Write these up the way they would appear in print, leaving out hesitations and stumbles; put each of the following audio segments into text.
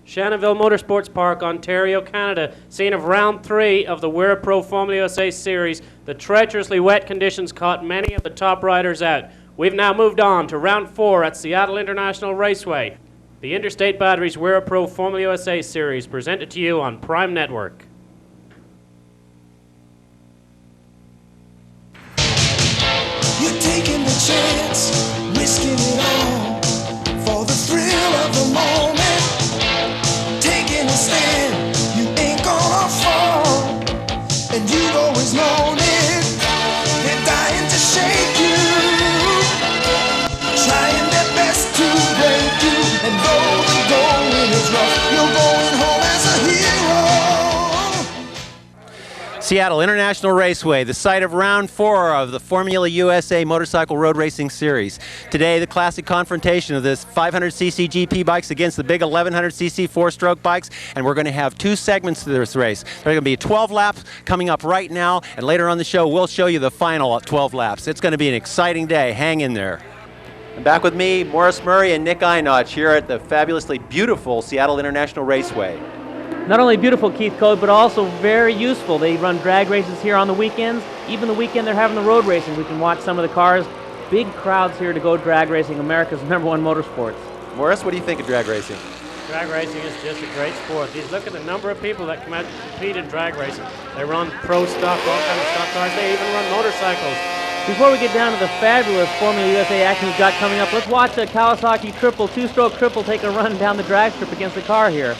Shannonville Motorsports Park, Ontario, Canada, scene of round 3 of the Wira Pro Formula USA Series. The treacherously wet conditions caught many of the top riders out. We've now moved on to round 4 at Seattle International Raceway. The Interstate Batteries Wira Pro Formula USA Series, presented to you on Prime Network. You're taking the chance, risking it all for the thrill of the moment. Taking a stand, you ain't gonna fall, and you've always known it. They're dying to shake you, trying their best to break you. And though the going is rough, you're going home as a hero. Seattle International Raceway, the site of round 4 of the Formula USA Motorcycle Road Racing Series. Today, the classic confrontation of this 500cc GP bikes against the big 1100cc four-stroke bikes, and we're going to have 2 segments to this race. There are going to be 12 laps coming up right now, and later on the show, we'll show you the final 12 laps. It's going to be an exciting day. Hang in there. And back with me, Morris Murray and Nick Einach here at the fabulously beautiful Seattle International Raceway. Not only beautiful, Keith Code, but also very useful. They run drag races here on the weekends. Even the weekend they're having the road racing. We can watch some of the cars. Big crowds here to go drag racing, America's #1 motorsports. Morris, what do you think of drag racing? Drag racing is just a great sport. Look at the number of people that come out to compete in drag racing. They run pro stock, all kinds of stock cars. They even run motorcycles. Before we get down to the fabulous Formula USA action we've got coming up, let's watch a Kawasaki two-stroke triple take a run down the drag strip against the car here.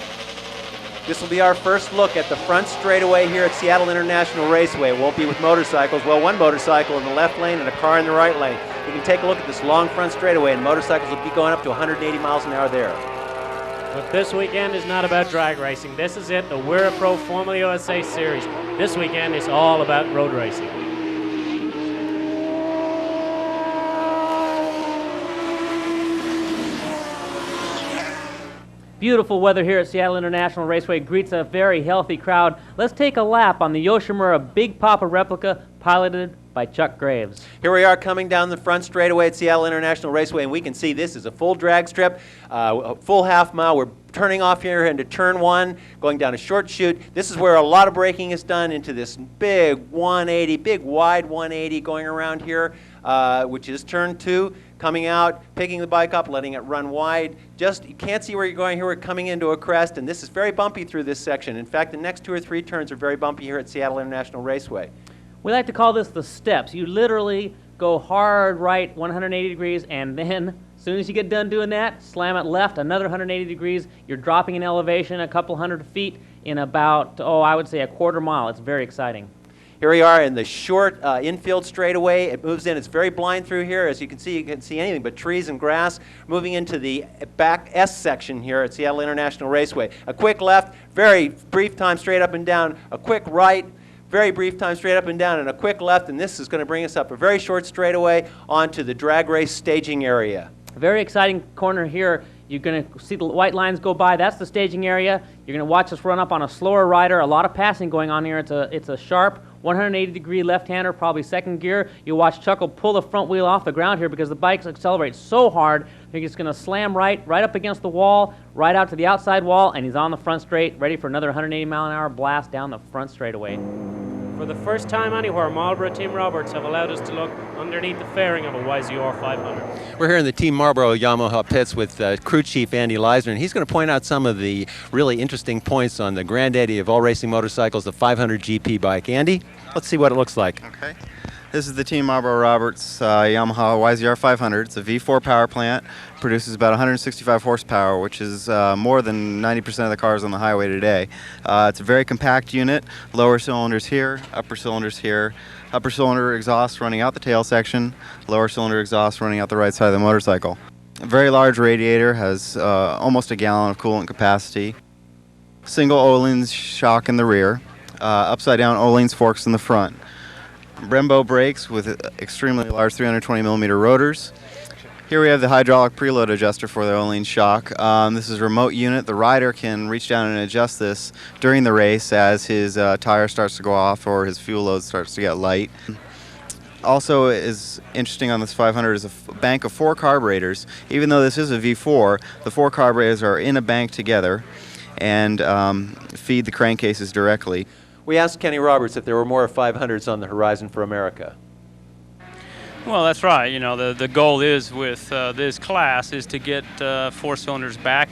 This will be our first look at the front straightaway here at Seattle International Raceway. It won't be with motorcycles. Well, one motorcycle in the left lane and a car in the right lane. You can take a look at this long front straightaway, and motorcycles will be going up to 180 miles an hour there. But this weekend is not about drag racing. This is it, the Wira Pro Formula USA Series. This weekend is all about road racing. Beautiful weather here at Seattle International Raceway greets a very healthy crowd. Let's take a lap on the Yoshimura Big Papa replica piloted by Chuck Graves. Here we are coming down the front straightaway at Seattle International Raceway, and we can see this is a full drag strip, a full half mile. We're turning off here into turn 1, going down a short chute. This is where a lot of braking is done into this big 180, big wide 180 going around here, which is turn 2. Coming out, picking the bike up, letting it run wide. You can't see where you're going here. We're coming into a crest, and this is very bumpy through this section. In fact, the next 2 or 3 turns are very bumpy here at Seattle International Raceway. We like to call this the steps. You literally go hard right 180 degrees, and then as soon as you get done doing that, slam it left another 180 degrees. You're dropping in elevation a couple hundred feet in about, I would say a quarter mile. It's very exciting. Here we are in the short infield straightaway. It moves in. It's very blind through here. As you can see anything but trees and grass. Moving into the back S section here at Seattle International Raceway. A quick left, very brief time straight up and down. A quick right, very brief time straight up and down, and a quick left. And this is going to bring us up a very short straightaway onto the drag race staging area. A very exciting corner here. You're going to see the white lines go by. That's the staging area. You're going to watch us run up on a slower rider. A lot of passing going on here. It's a sharp 180-degree left-hander, probably second gear. You watch Chuckle pull the front wheel off the ground here because the bike accelerates so hard. He's going to slam right up against the wall, right out to the outside wall, and he's on the front straight, ready for another 180-mile-an-hour blast down the front straightaway. For the first time anywhere, Marlboro Team Roberts have allowed us to look underneath the fairing of a YZR500. We're here in the Team Marlboro Yamaha pits with crew chief Andy Leisner, and he's going to point out some of the really interesting points on the granddaddy of all racing motorcycles, the 500 GP bike. Andy, let's see what it looks like. Okay. This is the Team Marlboro Roberts Yamaha YZR500. It's a V4 power plant. Produces about 165 horsepower, which is more than 90% of the cars on the highway today. It's a very compact unit. Lower cylinders here, upper cylinders here. Upper cylinder exhaust running out the tail section. Lower cylinder exhaust running out the right side of the motorcycle. A very large radiator, has almost a gallon of coolant capacity. Single Öhlins shock in the rear. Upside down Öhlins forks in the front. Brembo brakes with extremely large 320 millimeter rotors. Here we have the hydraulic preload adjuster for the Öhlins shock. This is a remote unit. The rider can reach down and adjust this during the race as his tire starts to go off or his fuel load starts to get light. Also is interesting on this 500 is a bank of 4 carburetors. Even though this is a V4, the 4 carburetors are in a bank together. and feed the crankcases directly. We asked Kenny Roberts if there were more 500s on the horizon for America. Well, that's right. You know, the goal is with this class is to get 4 cylinders back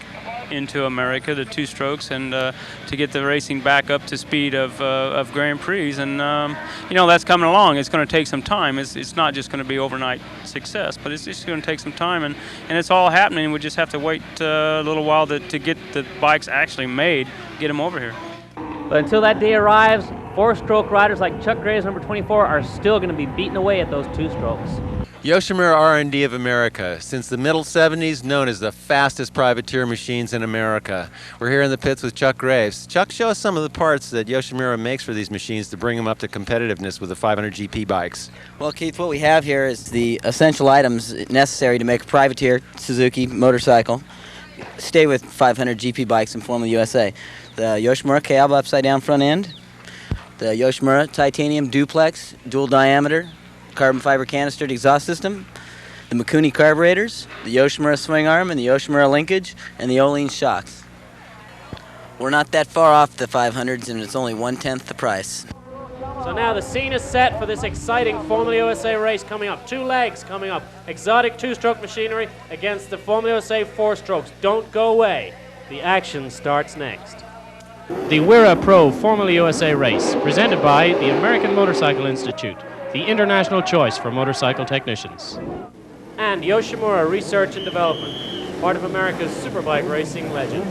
into America, the 2 strokes, and to get the racing back up to speed of Grand Prix. And you know, that's coming along. It's going to take some time. It's not just going to be overnight success, but it's just going to take some time, and it's all happening. We just have to wait a little while to get the bikes actually made, get them over here. But until that day arrives, 4-stroke riders like Chuck Graves, number 24, are still going to be beating away at those 2 strokes. Yoshimura R&D of America, since the middle 70s, known as the fastest privateer machines in America. We're here in the pits with Chuck Graves. Chuck, show us some of the parts that Yoshimura makes for these machines to bring them up to competitiveness with the 500 GP bikes. Well, Keith, what we have here is the essential items necessary to make a privateer Suzuki motorcycle stay with 500 GP bikes in Formula USA. The Yoshimura cab upside down front end, the Yoshimura titanium duplex dual diameter carbon fiber canistered exhaust system, the Mikuni carburetors, the Yoshimura swing arm and the Yoshimura linkage, and the Oline shocks. We're not that far off the 500s, and it's only 1/10 the price. So now the scene is set for this exciting Formula USA race coming up. 2 legs coming up. Exotic 2-stroke machinery against the Formula USA 4-strokes. Don't go away. The action starts next. The WIRA Pro Formula USA race, presented by the American Motorcycle Institute, the international choice for motorcycle technicians. And Yoshimura Research and Development, part of America's superbike racing legend.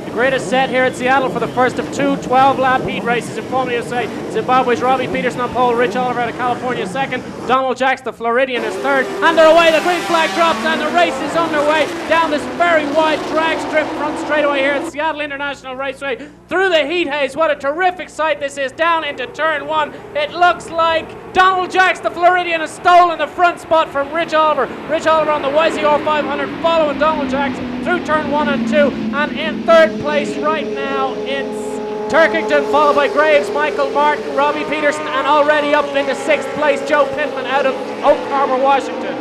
The greatest set here at Seattle for the first of 2 12-lap heat races in Formula USA. Zimbabwe's Robbie Peterson on pole, Rich Oliver out of California second, Donald Jacks, the Floridian, is third, and they're away. The green flag drops and the race is underway down this very wide drag strip front straightaway here at Seattle International Raceway through the heat haze. What a terrific sight this is, down into turn 1. It looks like Donald Jacks, the Floridian, has stolen the front spot from Rich Oliver. Rich Oliver on the YZR500 following Donald Jacks through turn 1 and 2, and in third place right now it's Turkington, followed by Graves, Michael Martin, Robbie Peterson, and already up into 6th place Joe Pittman out of Oak Harbor, Washington.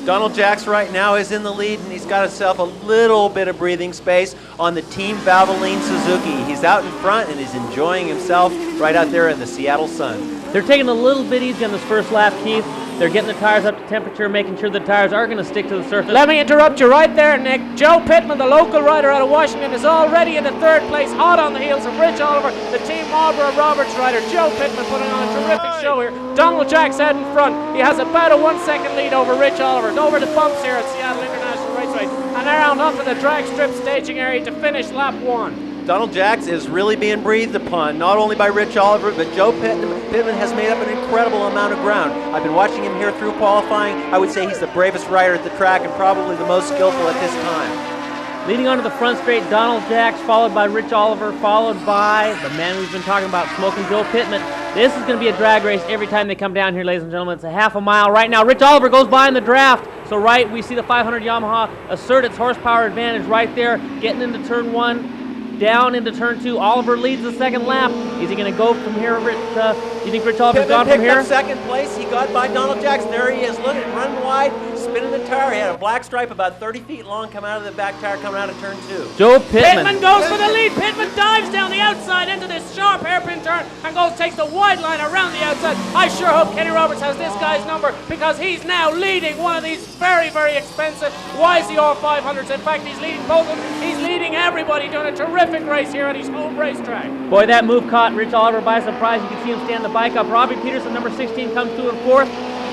Donald Jacks right now is in the lead, and he's got himself a little bit of breathing space on the Team Valvoline Suzuki. He's out in front and he's enjoying himself right out there in the Seattle sun. They're taking a little bit easy on this first lap, Keith. They're getting the tires up to temperature, making sure the tires are going to stick to the surface. Let me interrupt you right there, Nick. Joe Pittman, the local rider out of Washington, is already in the 3rd place, hot on the heels of Rich Oliver, the Team Marlboro Roberts rider. Joe Pittman putting on a terrific show here. Donald Jacks out in front. He has about a 1-second lead over Rich Oliver. Over the bumps here at Seattle International Raceway. And they're out onto the drag strip staging area to finish lap 1. Donald Jacks is really being breathed upon, not only by Rich Oliver, but Joe Pittman has made up an incredible amount of ground. I've been watching him here through qualifying. I would say he's the bravest rider at the track and probably the most skillful at this time. Leading onto the front straight, Donald Jacks, followed by Rich Oliver, followed by the man we've been talking about, Smoking Joe Pittman. This is going to be a drag race every time they come down here, ladies and gentlemen. It's a half a mile right now. Rich Oliver goes by in the draft. So right, we see the 500 Yamaha assert its horsepower advantage right there, getting into turn 1. Down into turn 2. Oliver leads the 2nd lap. Is he going to go from here, Rich? Do you think Rich Oliver's gone from here? Picked up 2nd place. He got by Donald Jacks. There he is. Look at running wide, spinning the tire. He had a black stripe about 30 feet long come out of the back tire coming out of turn 2. Joe Pittman. Pittman goes for the lead. Pittman dives down the outside into this sharp hairpin turn and takes the wide line around the outside. I sure hope Kenny Roberts has this guy's number because he's now leading one of these very, very expensive YZR500s. In fact, he's leading both of them. He's leading everybody, doing a terrific race here at his home racetrack. Boy, that move caught Rich Oliver by surprise. You can see him stand the bike up. Robbie Peterson, number 16, comes through in 4th.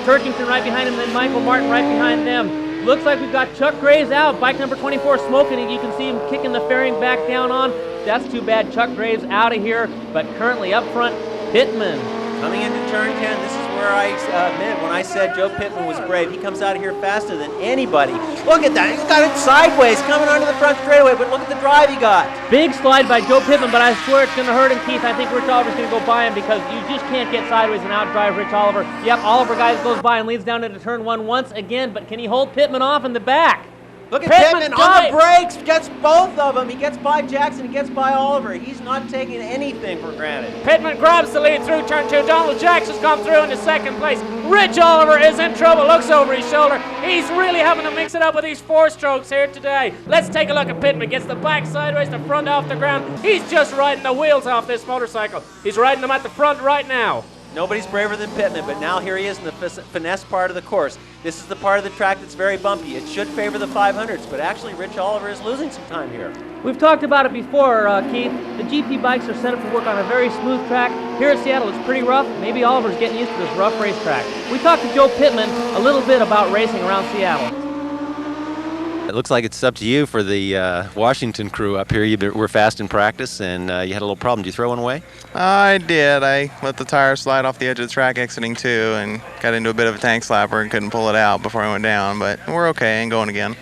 Turkington right behind him, then Michael Martin right behind them. Looks like we've got Chuck Graves out. Bike number 24 smoking, and you can see him kicking the fairing back down on. That's too bad. Chuck Graves out of here, but currently up front, Pittman. Coming into turn 10, this is where I admit when I said Joe Pittman was brave. He comes out of here faster than anybody. Look at that. He's got it sideways coming onto the front straightaway, but look at the drive he got. Big slide by Joe Pittman, but I swear it's going to hurt him, Keith. I think Rich Oliver's going to go by him because you just can't get sideways and outdrive Rich Oliver. Yep, Oliver guys goes by and leads down into turn 1 once again, but can he hold Pittman off in the back? Look at Pittman Pittman on the dive. brakes, gets both of them. He gets by Jackson, he gets by Oliver. He's not taking anything for granted. Pittman grabs the lead through turn 2. Donald Jackson's gone through into second place. Rich Oliver is in trouble, looks over his shoulder. He's really having to mix it up with these 4 strokes here today. Let's take a look at Pittman. Gets the back sideways, the front off the ground. He's just riding the wheels off this motorcycle. He's riding them at the front right now. Nobody's braver than Pittman, but now here he is in the finesse part of the course. This is the part of the track that's very bumpy. It should favor the 500s, but actually Rich Oliver is losing some time here. We've talked about it before, Keith. The GP bikes are set up to work on a very smooth track. Here at Seattle, it's pretty rough. Maybe Oliver's getting used to this rough racetrack. We talked to Joe Pittman a little bit about racing around Seattle. It looks like it's up to you for the Washington crew up here. You were fast in practice, and you had a little problem. Did you throw one away? I did. I let the tire slide off the edge of the track exiting 2 and got into a bit of a tank slapper and couldn't pull it out before I went down, but we're okay and going again.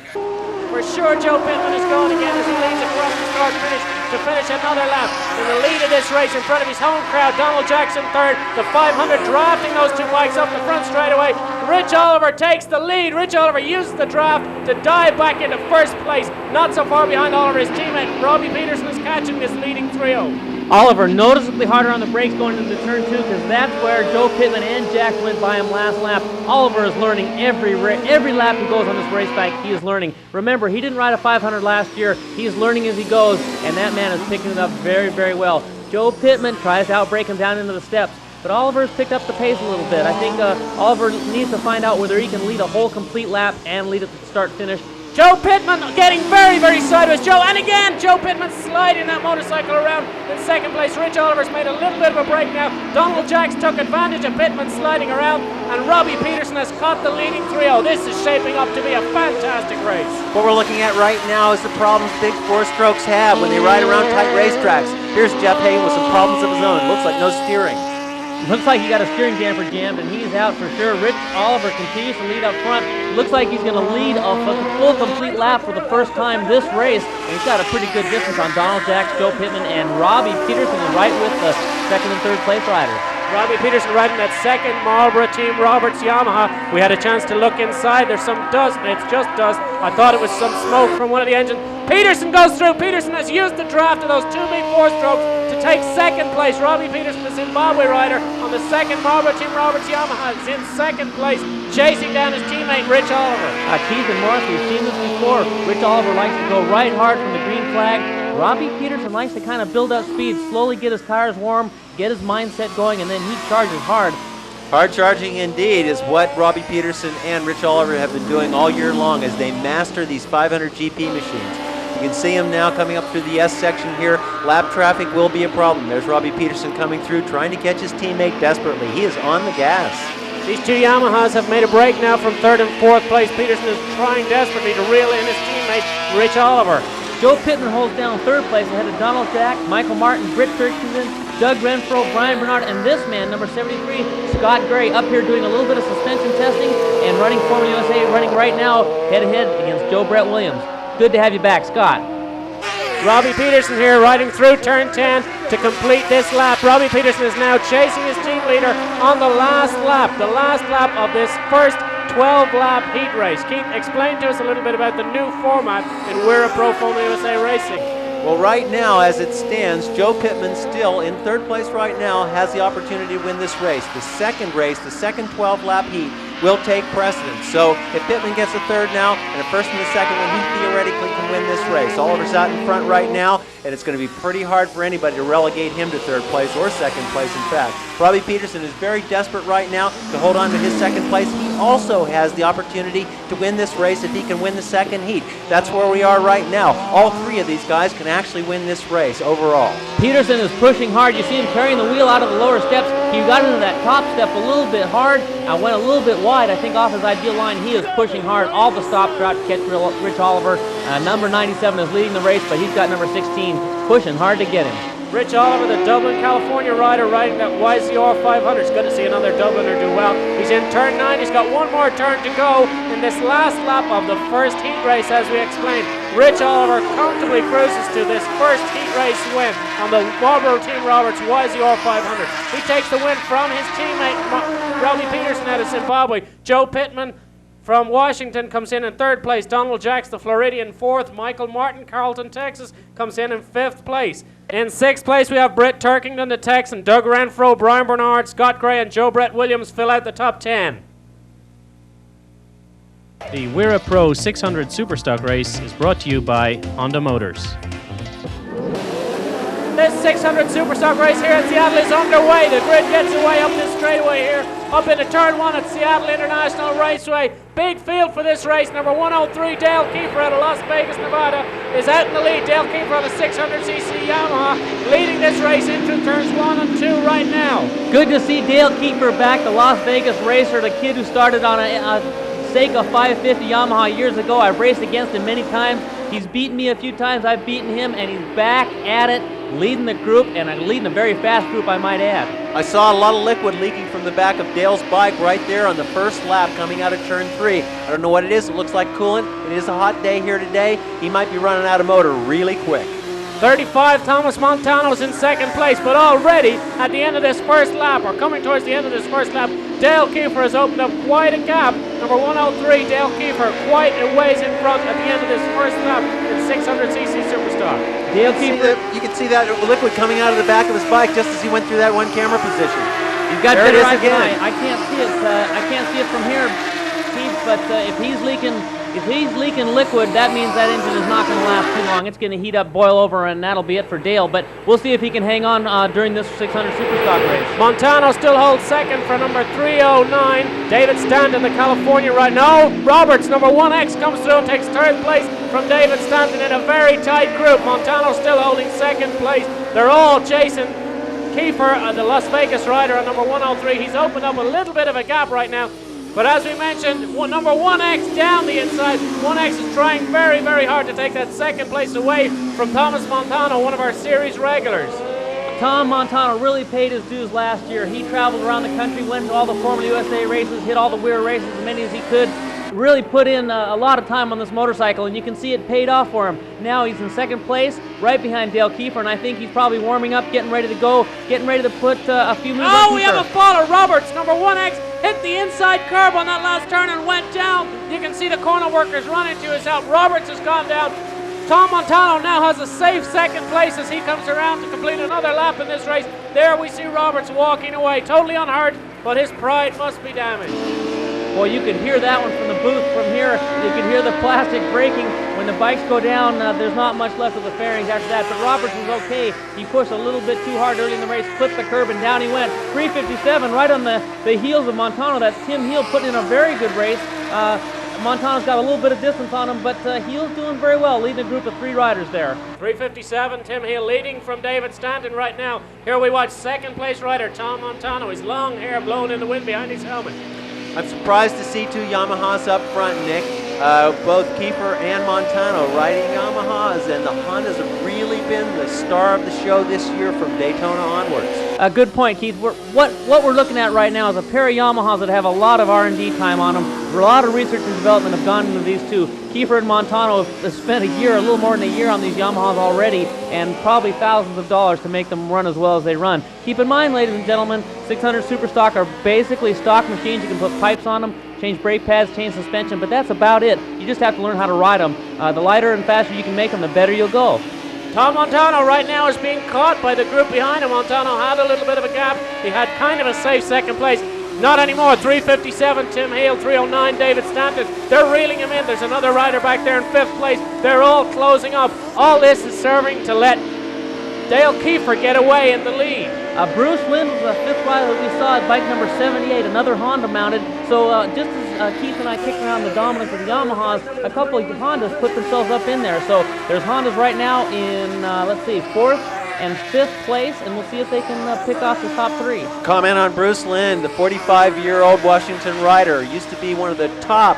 For sure, Joe Pittman is going again as he leads across the start finish to finish another lap. In the lead of this race in front of his home crowd, Donald Jackson third, the 500 drafting those 2 bikes up the front straightaway. Rich Oliver takes the lead. Rich Oliver uses the draft to dive back into first place. Not so far behind Oliver, his teammate Robbie Peterson is catching this leading trio. Oliver noticeably harder on the brakes going into turn 2 because that's where Joe Pittman and Jack went by him last lap. Oliver is learning every lap he goes on this racetrack. He is learning. Remember, he didn't ride a 500 last year. He is learning as he goes, and that man is picking it up very, very well. Joe Pittman tries to outbrake him down into the steps, but Oliver's picked up the pace a little bit. I think Oliver needs to find out whether he can lead a whole complete lap and lead at the start-finish. Joe Pittman getting very, very sideways. And again, Joe Pittman sliding that motorcycle around in second place. Rich Oliver's made a little bit of a break now. Donald Jacks took advantage of Pittman sliding around, and Robbie Peterson has caught the leading trio. This is shaping up to be a fantastic race. What we're looking at right now is the problems big 4-strokes have when they ride around tight racetracks. Here's Jeff Hayden with some problems of his own. Looks like no steering. Looks like he got a steering damper jammed, and he's out for sure. Rich Oliver continues to lead up front. Looks like he's going to lead a full complete lap for the first time this race, and he's got a pretty good distance on Donald Jacks, Joe Pittman, and Robbie Peterson is right with the second and third place riders. Robbie Peterson riding that second Marlboro Team Roberts Yamaha. We had a chance to look inside. There's some dust. It's just dust. I thought it was some smoke from one of the engines. Peterson goes through. Peterson has used the draft of those 2 big 4-strokes to take second place. Robbie Peterson, the Zimbabwe rider, on the second Marlboro Team Roberts Yamaha, is in second place, chasing down his teammate Rich Oliver. Keith and Morris, we've seen this before. Rich Oliver likes to go right hard from the green flag. Robbie Peterson likes to kind of build up speed, slowly get his tires warm, get his mindset going, and then he charges hard. Hard charging indeed is what Robbie Peterson and Rich Oliver have been doing all year long as they master these 500 GP machines. You can see him now coming up through the S section here. Lap traffic will be a problem. There's Robbie Peterson coming through, trying to catch his teammate desperately. He is on the gas. These 2 Yamahas have made a break now from third and fourth place. Peterson is trying desperately to reel in his teammate Rich Oliver. Joe Pittman holds down third place ahead of Donald Jack, Michael Martin, Britt Kirchhoff, Doug Renfro, Brian Bernard, and this man, number 73, Scott Gray, up here doing a little bit of suspension testing and running Formula USA, running right now head-to-head against Joe Brett Williams. Good to have you back, Scott. Robbie Peterson here riding through turn 10 to complete this lap. Robbie Peterson is now chasing his team leader on the last lap of this first 12-lap heat race. Keith, explain to us a little bit about the new format in We're a Pro Formula USA Racing. Well, right now, as it stands, Joe Pittman still in third place right now has the opportunity to win this race. The second race, the second 12-lap heat, will take precedence. So if Pittman gets a third now and a first and a second, then he theoretically can win this race. Oliver's out in front right now, and it's going to be pretty hard for anybody to relegate him to third place or second place, in fact. Robbie Peterson is very desperate right now to hold on to his second place. He also has the opportunity to win this race if he can win the second heat. That's where we are right now. All 3 of these guys can actually win this race overall. Peterson is pushing hard. You see him carrying the wheel out of the lower steps. He got into that top step a little bit hard and went a little bit wide, I think, off his ideal line. He is pushing hard. All the stops are out to catch Rich Oliver. Number 97 is leading the race, but he's got number 16 pushing hard to get him. Rich Oliver, the Dublin, California rider, riding that YZR500. It's good to see another Dubliner do well. He's in turn 9. He's got one more turn to go in this last lap of the first heat race, as we explained. Rich Oliver comfortably cruises to this first heat race win on the Marlboro Team Roberts YZR500. He takes the win from his teammate Robbie Peterson out of Zimbabwe. Joe Pittman From Washington comes in third place. Donald Jacks, the Floridian, fourth. Michael Martin, Carlton, Texas, comes in fifth place. In sixth place, we have Brett Turkington, the Texan. Doug Renfro, Brian Bernard, Scott Gray, and Joe Brett Williams fill out the top 10. The Wira Pro 600 Superstock race is brought to you by Honda Motors. This 600 Superstock race here at Seattle is underway. The grid gets away up this straightaway here, up into turn 1 at Seattle International Raceway. Big field for this race. Number 103, Dale Kiefer out of Las Vegas, Nevada, is out in the lead. Dale Kiefer on a 600cc Yamaha, leading this race into turns 1 and 2 right now. Good to see Dale Kiefer back, the Las Vegas racer, the kid who started on a Seika 550 Yamaha years ago. I've raced against him many times. He's beaten me a few times. I've beaten him, and he's back at it, leading the group, and leading a very fast group, I might add. I saw a lot of liquid leaking from the back of Dale's bike right there on the first lap coming out of turn 3. I don't know what it is. It looks like coolant. It is a hot day here today. He might be running out of motor really quick. 35, Thomas Montano's in second place, but already at the end of this first lap, or coming towards the end of this first lap, Dale Kiefer has opened up quite a gap. Number 103, Dale Kiefer, quite a ways in front at the end of this first lap in 600cc Superstock. Dale Kiefer, You can see that liquid coming out of the back of his bike just as he went through that one camera position. you've got There it better is eyes than again. I can't see it. I can't see it from here, Keith. But if he's leaking liquid, that means that engine is not going to last too long. It's going to heat up, boil over, and that'll be it for Dale. But we'll see if he can hang on during this 600 Superstock race. Montano still holds second for number 309. David Stanton, the California right now. Roberts, number 1X, comes through and takes third place from David Stanton in a very tight group. Montano still holding second place. They're all chasing Kiefer, the Las Vegas rider, on number 103. He's opened up a little bit of a gap right now. But as we mentioned, number 1X down the inside. 1X is trying very, very hard to take that second place away from Thomas Montano, one of our series regulars. Tom Montano really paid his dues last year. He traveled around the country, went to all the Formula USA races, hit all the Wira races, as many as he could. Really put in a lot of time on this motorcycle, and you can see it paid off for him. Now he's in second place, right behind Dale Kiefer, and I think he's probably warming up, getting ready to go, getting ready to put a few moves on Oh, we Kiefer. have a fall of Roberts. Number 1X hit the inside curb on that last turn and went down. You can see the corner workers running to his help. Roberts has gone down. Tom Montano now has a safe second place as he comes around to complete another lap in this race. There we see Roberts walking away, totally unhurt, but his pride must be damaged. Boy, you can hear that one from the booth. From here, you can hear the plastic breaking. When the bikes go down, there's not much left of the fairings after that. But Roberts was okay. He pushed a little bit too hard early in the race, clipped the curb, and down he went. 357 right on the heels of Montano. That's Tim Heel putting in a very good race. Montano's got a little bit of distance on him, but Heel's doing very well, leading a group of 3 riders there. 357, Tim Heel leading from David Stanton right now. Here we watch second place rider Tom Montano. His long hair blown in the wind behind his helmet. I'm surprised to see 2 Yamahas up front, Nick. Both Kiefer and Montano riding Yamahas, and the Hondas have really been the star of the show this year from Daytona onwards. A good point, Keith. What we're looking at right now is a pair of Yamahas that have a lot of R&D time on them. A lot of research and development have gone into these two. Kiefer and Montano have spent a little more than a year on these Yamahas already, and probably thousands of dollars to make them run as well as they run. Keep in mind, ladies and gentlemen, 600 Superstock are basically stock machines. You can put pipes on them, change brake pads, change suspension, but that's about it. You just have to learn how to ride them. The lighter and faster you can make them, the better you'll go. Tom Montano right now is being caught by the group behind him. Montano had a little bit of a gap. He had kind of a safe second place. Not anymore. 357, Tim Hale. 309, David Stanton. They're reeling him in. There's another rider back there in 5th place. They're all closing up. All this is serving to let Dale Kiefer get away in the lead. Bruce Lynn was the 5th rider that we saw at bike number 78, another Honda mounted. So just as Keith and I kicked around the dominance of the Yamahas, a couple of Hondas put themselves up in there. So there's Hondas right now in, 4th and 5th place, and we'll see if they can pick off the top 3. Comment on Bruce Lynn, the 45-year-old Washington rider. Used to be one of the top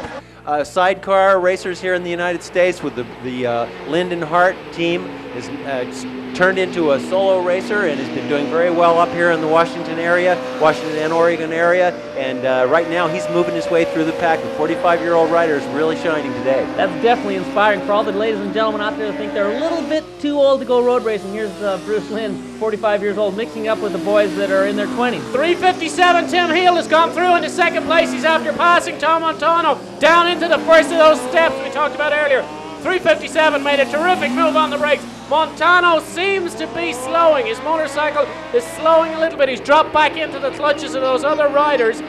sidecar racers here in the United States with the Linden Hart team. has turned into a solo racer and has been doing very well up here in the Washington and Oregon area. And right now he's moving his way through the pack. The 45-year-old rider is really shining today. That's definitely inspiring for all the ladies and gentlemen out there that think they're a little bit too old to go road racing. Here's Bruce Lynn, 45 years old, mixing up with the boys that are in their 20s. 3:57, Tim Heel has gone through into second place. He's after passing Tom Montano down into the first of those steps we talked about earlier. 3:57 made a terrific move on the brakes. Montano seems to be slowing. His motorcycle is slowing a little bit. He's dropped back into the clutches of those other riders.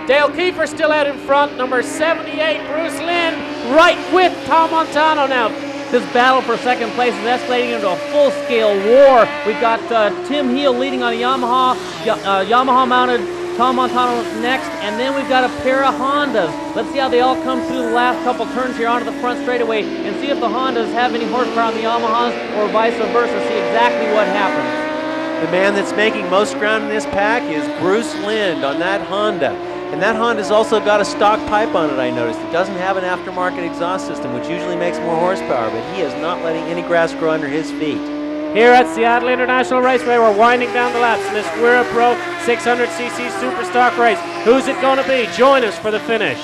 Dale Kiefer still out in front. Number 78, Bruce Lynn, right with Tom Montano now. This battle for second place is escalating into a full-scale war. We've got Tim Heel leading on a Yamaha, Yamaha-mounted Tom Montano next, and then we've got a pair of Hondas. Let's see how they all come through the last couple turns here onto the front straightaway and see if the Hondas have any horsepower on the Yamahas or vice versa, see exactly what happens. The man that's making most ground in this pack is Bruce Lynn on that Honda. And that Honda's also got a stock pipe on it, I noticed. It doesn't have an aftermarket exhaust system, which usually makes more horsepower, but he is not letting any grass grow under his feet. Here at Seattle International Raceway, we're winding down the laps in this Wera Pro 600cc Superstock race. Who's it going to be? Join us for the finish.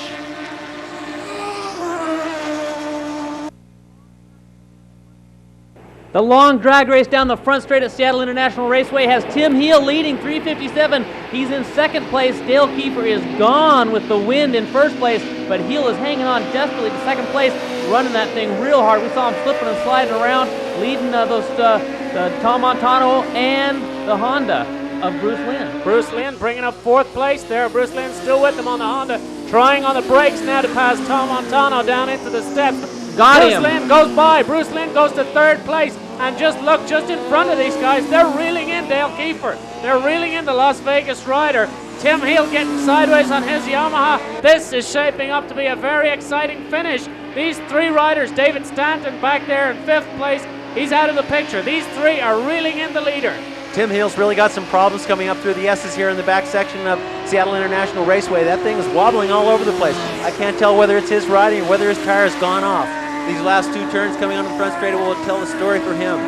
The long drag race down the front straight at Seattle International Raceway has Tim Heel leading 3:57. He's in second place. Dale Kiefer is gone with the wind in first place, but Heel is hanging on desperately to second place, running that thing real hard. We saw him slipping and sliding around, leading the Tom Montano and the Honda of Bruce Lynn. Bruce Lynn bringing up fourth place there. Bruce Lynn still with him on the Honda, trying on the brakes now to pass Tom Montano down into the steps. Got him. Bruce Lynn goes by. Bruce Lynn goes to third place. And just look, just in front of these guys, they're reeling in Dale Kiefer. They're reeling in the Las Vegas rider. Tim Heel getting sideways on his Yamaha. This is shaping up to be a very exciting finish. These three riders, David Stanton back there in fifth place, he's out of the picture. These three are reeling in the leader. Tim Heel's really got some problems coming up through the S's here in the back section of Seattle International Raceway. That thing is wobbling all over the place. I can't tell whether it's his riding or whether his tire has gone off. These last two turns coming on the front straightaway will tell the story for him.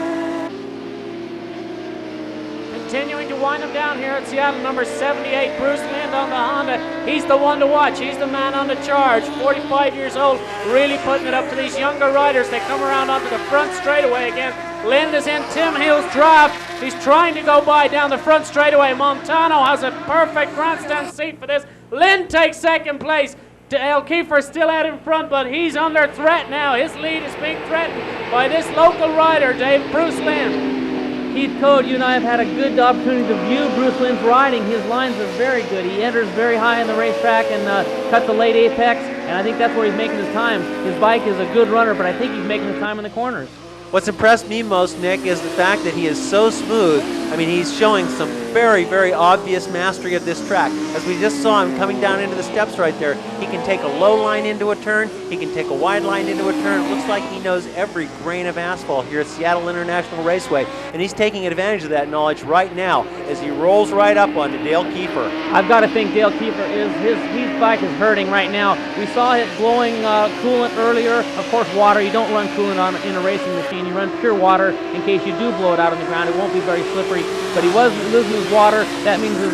Continuing to wind them down here at Seattle, number 78, Bruce Lynn on the Honda. He's the one to watch. He's the man on the charge. 45 years old, really putting it up to these younger riders. They come around onto the front straightaway again. Lynn is in Tim Heel's draft. He's trying to go by down the front straightaway. Montano has a perfect grandstand seat for this. Lynn takes second place. Dale Kiefer still out in front, but he's under threat now. His lead is being threatened by this local rider, Bruce Lynn. Keith Code, you and I have had a good opportunity to view Bruce Lynn's riding. His lines are very good. He enters very high in the racetrack and cuts the late apex, and I think that's where he's making his time. His bike is a good runner, but I think he's making his time in the corners. What's impressed me most, Nick, is the fact that he is so smooth. I mean, he's showing some very, very obvious mastery of this track. As we just saw him coming down into the steps right there, he can take a low line into a turn, he can take a wide line into a turn. It looks like he knows every grain of asphalt here at Seattle International Raceway, and he's taking advantage of that knowledge right now as he rolls right up onto Dale Kiefer. I've got to think Dale Kiefer his bike is hurting right now. We saw it blowing coolant earlier. Of course, water, you don't run coolant in a racing machine. You run pure water in case you do blow it out on the ground. It won't be very slippery, but he was losing his water. That means his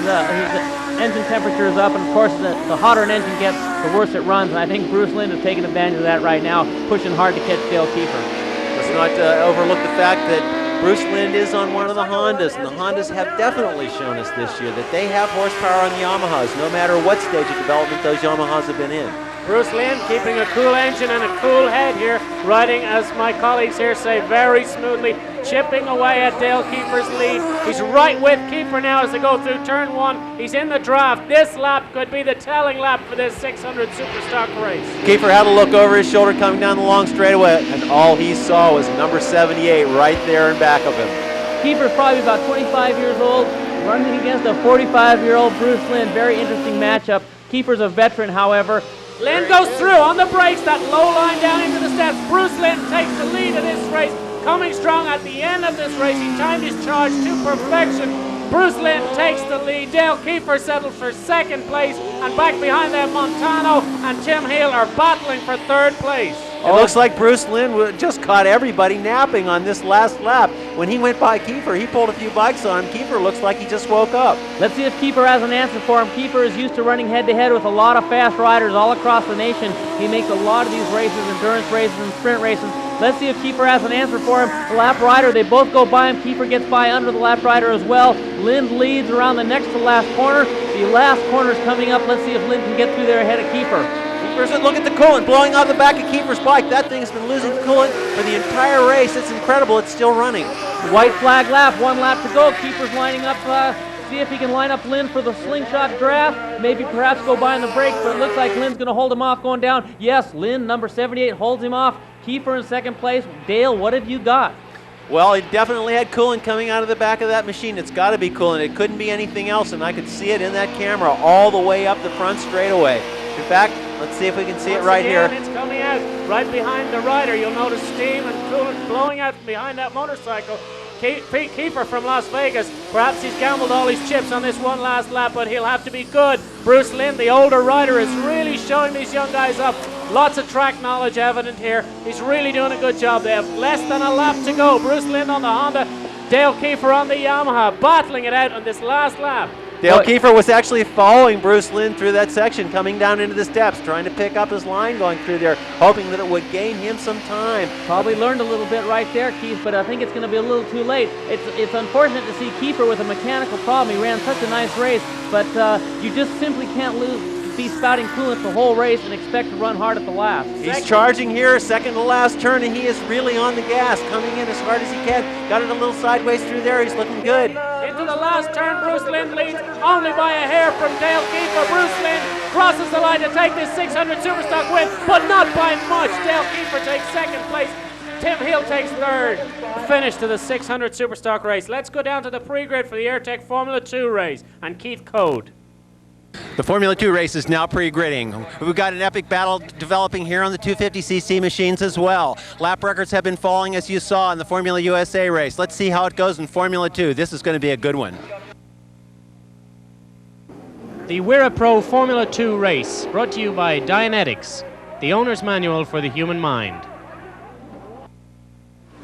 engine temperature is up, and of course the hotter an engine gets, the worse it runs, and I think Bruce Lynn is taking advantage of that right now, pushing hard to catch Dale Kiefer. Let's not overlook the fact that Bruce Lynn is on one of the Hondas, and the Hondas have definitely shown us this year that they have horsepower on the Yamahas, no matter what stage of development those Yamahas have been in. Bruce Lynn keeping a cool engine and a cool head here, riding, as my colleagues here say, very smoothly, chipping away at Dale Kiefer's lead. He's right with Kiefer now as they go through turn one. He's in the draft. This lap could be the telling lap for this 600 Superstock race. Kiefer had a look over his shoulder coming down the long straightaway, and all he saw was number 78 right there in back of him. Kiefer's probably about 25 years old, running against a 45-year-old Bruce Lynn. Very interesting matchup. Kiefer's a veteran, however. Lynn goes through on the brakes, that low line down into the steps. Bruce Lynn takes the lead of this race, coming strong at the end of this race. He timed his charge to perfection. Bruce Lynn takes the lead. Dale Kiefer settles for second place, and back behind them, Montano and Tim Hill are battling for third place. It looks like Bruce Lynn just caught everybody napping on this last lap. When he went by Kiefer, he pulled a few bikes on him. Kiefer looks like he just woke up. Let's see if Kiefer has an answer for him. Kiefer is used to running head-to-head with a lot of fast riders all across the nation. He makes a lot of these races, endurance races and sprint races. Let's see if Kiefer has an answer for him. The lap rider, they both go by him. Kiefer gets by under the lap rider as well. Lynn leads around the next to last corner. The last corner is coming up. Let's see if Lynn can get through there ahead of Kiefer. Look at the coolant blowing out the back of Kiefer's bike. That thing's been losing coolant for the entire race. It's incredible. It's still running. White flag lap, 1 lap to go. Kiefer's lining up, see if he can line up Lynn for the slingshot draft. Maybe perhaps go by in the break, but it looks like Lynn's going to hold him off going down. Yes, Lynn, number 78, holds him off. Kiefer in second place. Dale, what have you got? Well, it definitely had coolant coming out of the back of that machine. It's got to be coolant. It couldn't be anything else, and I could see it in that camera all the way up the front straightaway. In fact, let's see if we can see it right here. It's coming out right behind the rider. You'll notice steam and coolant blowing out from behind that motorcycle. Kiefer from Las Vegas, perhaps he's gambled all his chips on this one last lap, but he'll have to be good. Bruce Lynn, the older rider, is really showing these young guys up. Lots of track knowledge evident here. He's really doing a good job. They have less than a lap to go. Bruce Lynn on the Honda, Dale Kiefer on the Yamaha, battling it out on this last lap. Dale Kiefer was actually following Bruce Lynn through that section, coming down into the steps, trying to pick up his line going through there, hoping that it would gain him some time. Probably learned a little bit right there, Keith, but I think it's going to be a little too late. It's unfortunate to see Kiefer with a mechanical problem. He ran such a nice race, but you just simply can't be spouting coolant the whole race and expect to run hard at the last. He's charging here, second to last turn, and he is really on the gas, coming in as hard as he can. Got it a little sideways through there. He's looking good. Into the last turn, Bruce Lynn leads only by a hair from Dale Kiefer. Bruce Lynn crosses the line to take this 600 Superstock win, but not by much. Dale Kiefer takes second place. Tim Hill takes third. Finish to the 600 Superstock race. Let's go down to the pre-grid for the AirTech Formula 2 race. And Keith Code. The Formula 2 race is now pre-gridding. We've got an epic battle developing here on the 250cc machines as well. Lap records have been falling, as you saw in the Formula USA race. Let's see how it goes in Formula 2. This is going to be a good one. The WiraPro Formula 2 race, brought to you by Dianetics, the owner's manual for the human mind.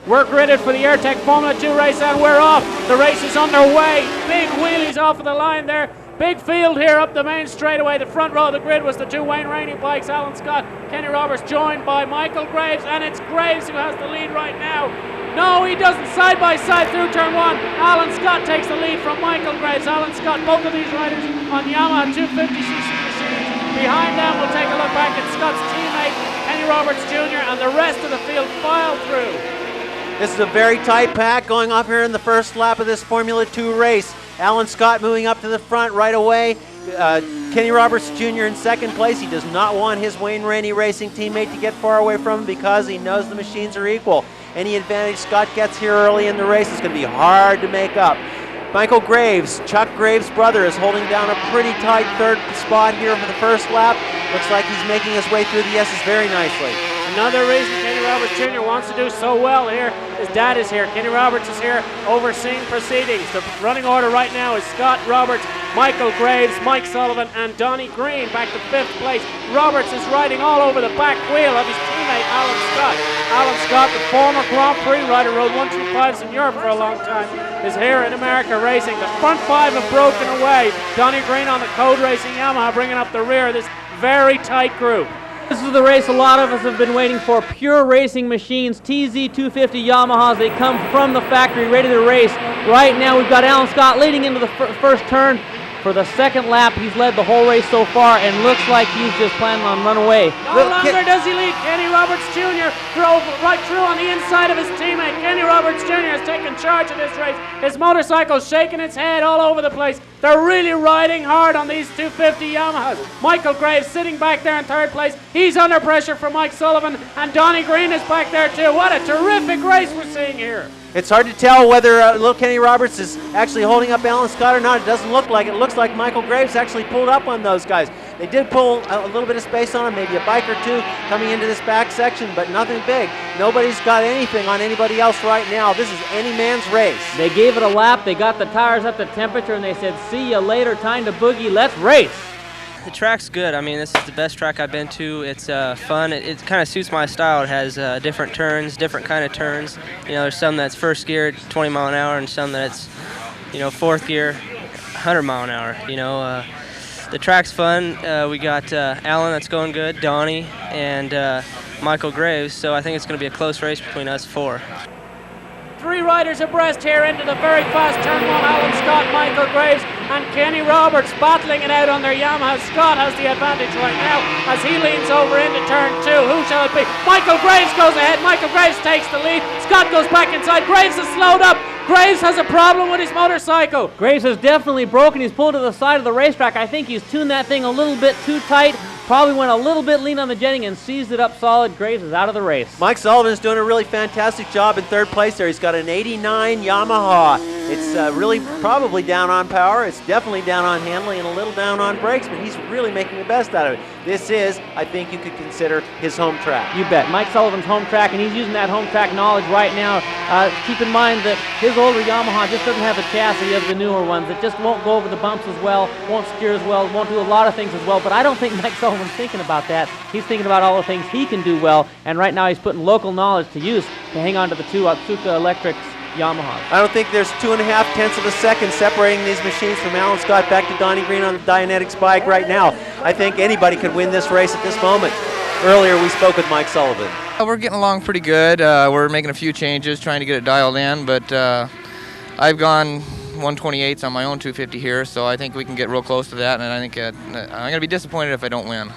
We're gridded for the AirTech Formula 2 race, and we're off. The race is underway. Big wheelies off of the line there. Big field here up the main straightaway. The front row of the grid was the two Wayne Rainey bikes, Alan Scott, Kenny Roberts, joined by Michael Graves, and it's Graves who has the lead right now. No, he doesn't. Side by side through turn one. Alan Scott takes the lead from Michael Graves. Alan Scott, both of these riders on Yamaha 250cc machines. Behind them, we'll take a look back at Scott's teammate, Kenny Roberts Jr., and the rest of the field file through. This is a very tight pack going off here in the first lap of this Formula 2 race. Alan Scott moving up to the front right away. Kenny Roberts Jr. in second place. He does not want his Wayne Rainey Racing teammate to get far away from him because he knows the machines are equal. Any advantage Scott gets here early in the race is going to be hard to make up. Michael Graves, Chuck Graves' brother, is holding down a pretty tight third spot here for the first lap. Looks like he's making his way through the S's very nicely. Another reason Kenny Roberts Jr. wants to do so well here. His dad is here. Kenny Roberts is here overseeing proceedings. The running order right now is Scott Roberts, Michael Graves, Mike Sullivan, and Donnie Green back to fifth place. Roberts is riding all over the back wheel of his teammate Alan Scott. Alan Scott, the former Grand Prix rider, rode 125s in Europe for a long time, is here in America racing. The front five have broken away. Donnie Green on the Code Racing Yamaha bringing up the rear of this very tight group. This is the race a lot of us have been waiting for. Pure racing machines, TZ250 Yamahas. They come from the factory ready to race. Right now we've got Alan Scott leading into the first turn. For the second lap, he's led the whole race so far and looks like he's just planning on run away. No longer does he lead. Kenny Roberts Jr. drove right through on the inside of his teammate. Kenny Roberts Jr. has taken charge of this race. His motorcycle's shaking its head all over the place. They're really riding hard on these 250 Yamahas. Michael Graves sitting back there in third place. He's under pressure from Mike Sullivan, and Donnie Green is back there too. What a terrific race we're seeing here. It's hard to tell whether little Kenny Roberts is actually holding up Alan Scott or not. It doesn't look like it. It looks like Michael Graves actually pulled up on those guys. They did pull a little bit of space on him, maybe a bike or two coming into this back section, but nothing big. Nobody's got anything on anybody else right now. This is any man's race. They gave it a lap, they got the tires up to temperature, and they said, see you later, time to boogie, let's race. The track's good. I mean, this is the best track I've been to. It's fun. It kind of suits my style. It has different turns, different kind of turns. You know, there's some that's first gear at 20 mile an hour and some that's, you know, fourth gear, 100 mile an hour. You know, the track's fun. We got Alan that's going good, Donnie, and Michael Graves. So I think it's going to be a close race between us four. Three riders abreast here into the very fast turn one. Alan Scott, Michael Graves, and Kenny Roberts battling it out on their Yamaha. Scott has the advantage right now as he leans over into turn two. Who shall it be? Michael Graves goes ahead. Michael Graves takes the lead. Scott goes back inside. Graves has slowed up. Graves has a problem with his motorcycle. Graves is definitely broken. He's pulled to the side of the racetrack. I think he's tuned that thing a little bit too tight. Probably went a little bit lean on the jetting and seized it up solid. Graves is out of the race. Mike Sullivan's doing a really fantastic job in third place there. He's got an 89 Yamaha. It's really probably down on power. It's definitely down on handling and a little down on brakes, but he's really making the best out of it. This is, I think you could consider, his home track. You bet. Mike Sullivan's home track, and he's using that home track knowledge right now. Keep in mind that his older Yamaha just doesn't have the chassis of the newer ones. It just won't go over the bumps as well, won't steer as well, won't do a lot of things as well, but I don't think Mike Sullivan's thinking about that. He's thinking about all the things he can do well, and right now he's putting local knowledge to use to hang on to the two Otsuka Electrics Yamahas. I don't think there's 2.5 tenths of a second separating these machines from Alan Scott back to Donnie Green on the Dianetics bike right now. I think anybody could win this race at this moment. Earlier we spoke with Mike Sullivan. We're getting along pretty good. We're making a few changes, trying to get it dialed in, but I've gone 128s on my own 250 here, so I think we can get real close to that, and I think I'm going to be disappointed if I don't win.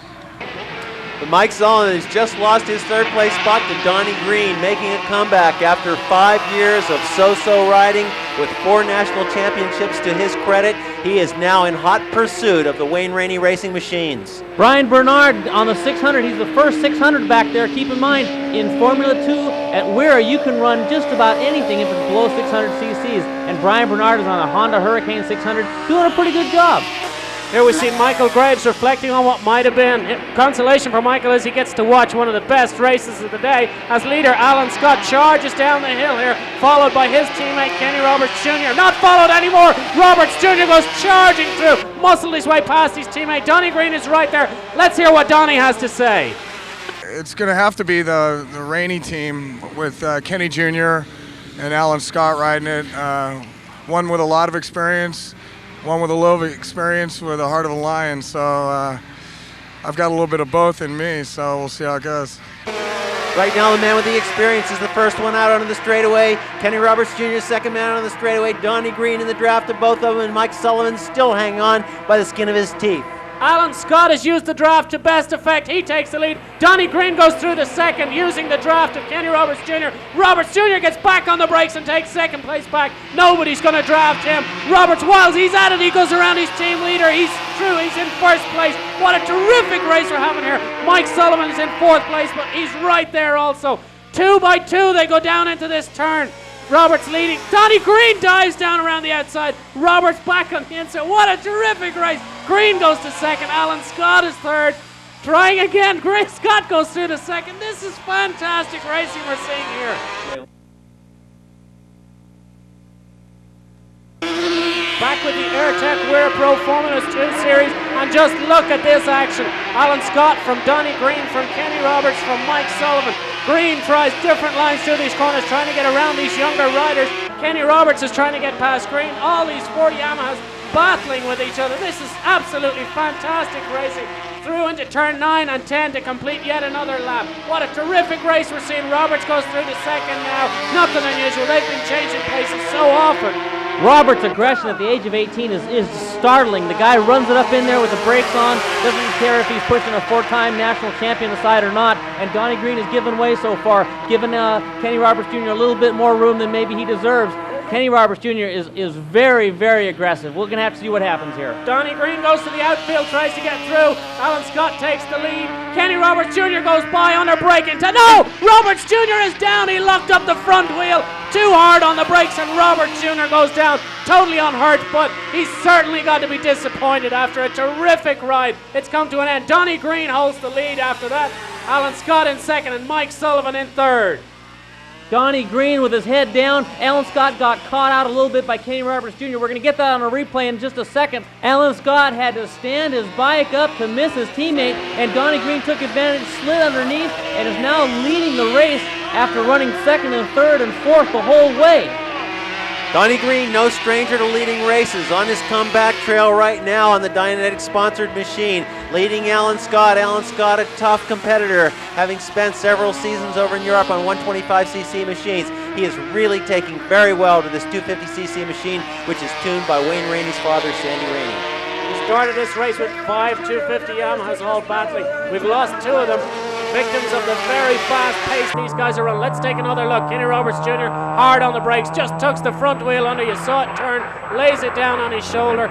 But Mike Sullivan has just lost his third place spot to Donnie Green, making a comeback after 5 years of so-so riding with 4 national championships to his credit. He is now in hot pursuit of the Wayne Rainey Racing machines. Brian Bernard on the 600. He's the first 600 back there. Keep in mind, in Formula 2 at Weir, you can run just about anything if it's below 600 cc's. And Brian Bernard is on a Honda Hurricane 600, doing a pretty good job. Here we see Michael Graves reflecting on what might have been. Consolation for Michael as he gets to watch one of the best races of the day as leader Alan Scott charges down the hill here, followed by his teammate Kenny Roberts Jr. Not followed anymore. Roberts Jr. goes charging through, muscled his way past his teammate. Donnie Green is right there. Let's hear what Donnie has to say. It's going to have to be the Rainey team with Kenny Jr. and Alan Scott riding it. One with a lot of experience, one with a little experience with a heart of a lion. So I've got a little bit of both in me, so we'll see how it goes. Right now, the man with the experience is the first one out onto the straightaway. Kenny Roberts Jr. second man on the straightaway. Donnie Green in the draft of both of them, and Mike Sullivan still hanging on by the skin of his teeth. Alan Scott has used the draft to best effect. He takes the lead. Donnie Green goes through the second using the draft of Kenny Roberts Jr. Roberts Jr. gets back on the brakes and takes second place back. Nobody's going to draft him. Roberts, while he's at it, he goes around his team leader. He's through. He's in first place. What a terrific race we're having here. Mike Sullivan is in fourth place, but he's right there also. 2 by 2 they go down into this turn. Roberts leading. Donnie Green dives down around the outside. Roberts back on the inside. What a terrific race. Green goes to second. Alan Scott is third. Trying again. Scott goes through to second. This is fantastic racing we're seeing here. Back with the Airtech Weir Pro Formula 2 Series, and just look at this action. Alan Scott from Donnie Green, from Kenny Roberts, from Mike Sullivan. Green tries different lines through these corners, trying to get around these younger riders. Kenny Roberts is trying to get past Green. All these 4 Yamahas battling with each other. This is absolutely fantastic racing. Through into turn 9 and 10 to complete yet another lap. What a terrific race we're seeing. Roberts goes through to second now. Nothing unusual. They've been changing places so often. Roberts' aggression at the age of 18 is startling. The guy runs it up in there with the brakes on, doesn't care if he's pushing a 4-time national champion aside or not, and Donnie Green has given way so far, giving Kenny Roberts Jr. a little bit more room than maybe he deserves. Kenny Roberts Jr. is very, very aggressive. We're going to have to see what happens here. Donnie Green goes to the outfield, tries to get through. Alan Scott takes the lead. Kenny Roberts Jr. goes by under braking. No! Roberts Jr. is down. He locked up the front wheel. too hard on the brakes, and Robert Jr. goes down, totally unhurt, but he's certainly got to be disappointed after a terrific ride. It's come to an end. Donnie Green holds the lead after that. Alan Scott in second, and Mike Sullivan in third. Donnie Green with his head down. Alan Scott got caught out a little bit by Kenny Roberts Jr. We're going to get that on a replay in just a second. Alan Scott had to stand his bike up to miss his teammate, and Donnie Green took advantage, slid underneath, and is now leading the race after running second and third and fourth the whole way. Donnie Green, no stranger to leading races, on his comeback trail right now on the Dynanetic-sponsored machine, leading Alan Scott. Alan Scott, a tough competitor, having spent several seasons over in Europe on 125cc machines. He is really taking very well to this 250cc machine, which is tuned by Wayne Rainey's father, Sandy Rainey. We started this race with 5 250 Yamahas all battling. We've lost 2 of them. Victims of the very fast pace these guys are on. Let's take another look. Kenny Roberts Jr. hard on the brakes, just tucks the front wheel under. You saw it turn, lays it down on his shoulder.